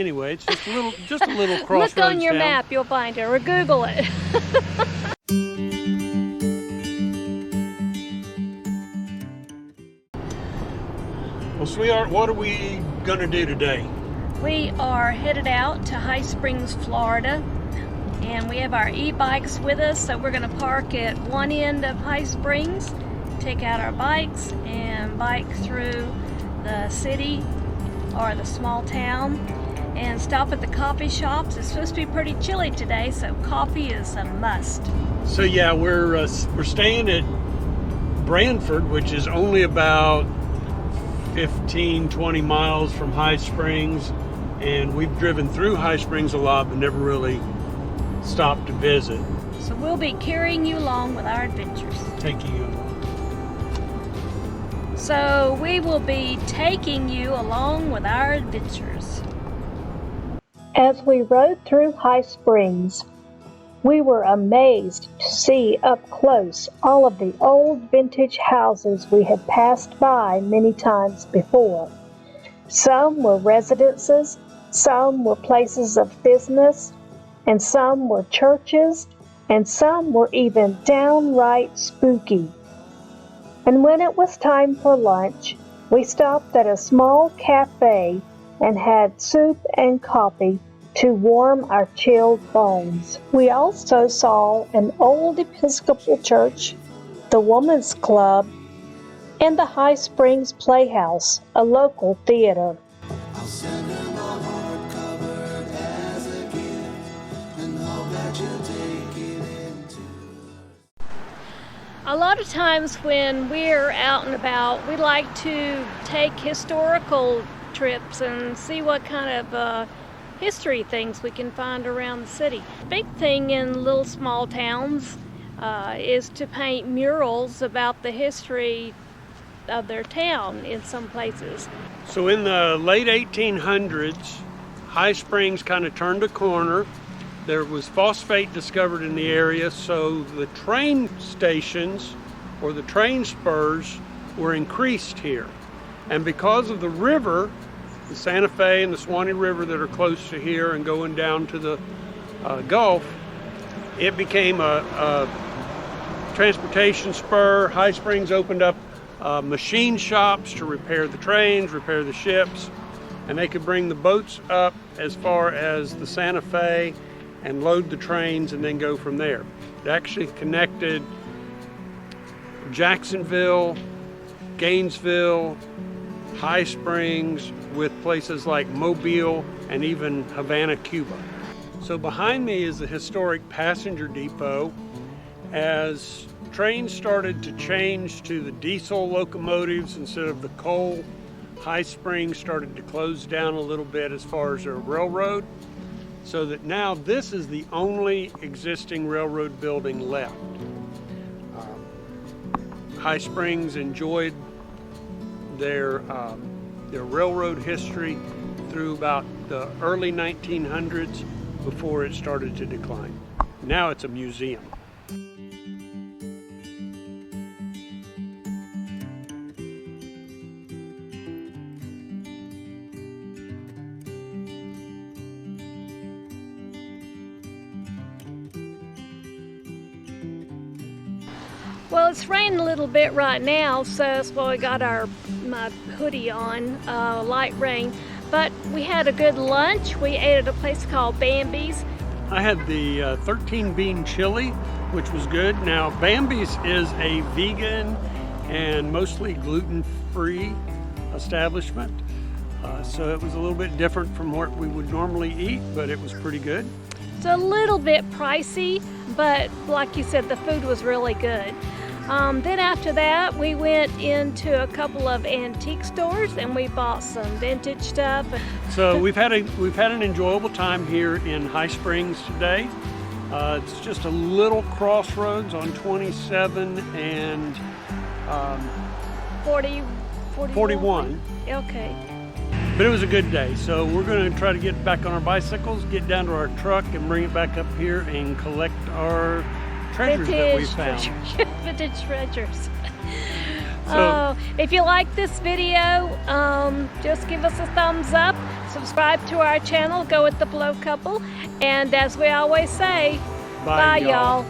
Anyway, it's just a little crossroads. Look on your down. map, you'll find it, or Google it. Well, sweetheart, what are we gonna do today? We are headed out to High Springs, Florida, and we have our e-bikes with us, so we're gonna park at one end of High Springs, take out our bikes, and bike through the city or the small town, and stop at the coffee shops. It's supposed to be pretty chilly today, so coffee is a must. So yeah, we're staying at Branford, which is only about 15-20 miles from High Springs, and we've driven through High Springs a lot but never really stopped to visit. So we'll be carrying you along with our adventures. Taking you along. So we will be taking you along with our adventures. As we rode through High Springs, we were amazed to see up close all of the old vintage houses we had passed by many times before. Some were residences, some were places of business, and some were churches, and some were even downright spooky. And when it was time for lunch, we stopped at a small cafe and had soup and coffee to warm our chilled bones. We also saw an old Episcopal church, the Women's Club, and the High Springs Playhouse, a local theater. I'll send her my heart covered as a gift, and hope that you'll take it into. A lot of times when we're out and about, we like to take historical trips and see what kind of history things we can find around the city. Big thing in little small towns is to paint murals about the history of their town in some places. So in the late 1800s, High Springs kind of turned a corner. There was phosphate discovered in the area, so the train stations or the train spurs were increased here. And because of the river, the Santa Fe and the Swanee River that are close to here and going down to the Gulf, it became a transportation spur. High Springs opened up machine shops to repair the trains, repair the ships, and they could bring the boats up as far as the Santa Fe and load the trains and then go from there. It actually connected Jacksonville, Gainesville, High Springs with places like Mobile and even Havana, Cuba. So behind me is the historic passenger depot. As trains started to change to the diesel locomotives instead of the coal, High Springs started to close down a little bit as far as their railroad, so that now this is the only existing railroad building left. High Springs enjoyed their railroad history through about the early 1900s before it started to decline. Now it's a museum. Well, it's raining a little bit right now, so that's why we got my hoodie on, light rain. But we had a good lunch. We ate at a place called Bambi's. I had the 13 bean chili, which was good. Now, Bambi's is a vegan and mostly gluten-free establishment. So it was a little bit different from what we would normally eat, but it was pretty good. It's a little bit pricey, but like you said, the food was really good. Then after that, we went into a couple of antique stores and we bought some vintage stuff. So we've had an enjoyable time here in High Springs today. It's just a little crossroads on 27 and 41. Okay. But it was a good day, so we're going to try to get back on our bicycles, get down to our truck, and bring it back up here and collect our treasures that we found. Vintage treasures. So, if you like this video, just give us a thumbs up, Subscribe to our channel, Go with the Flow Couple. And as we always say, Bye, bye y'all.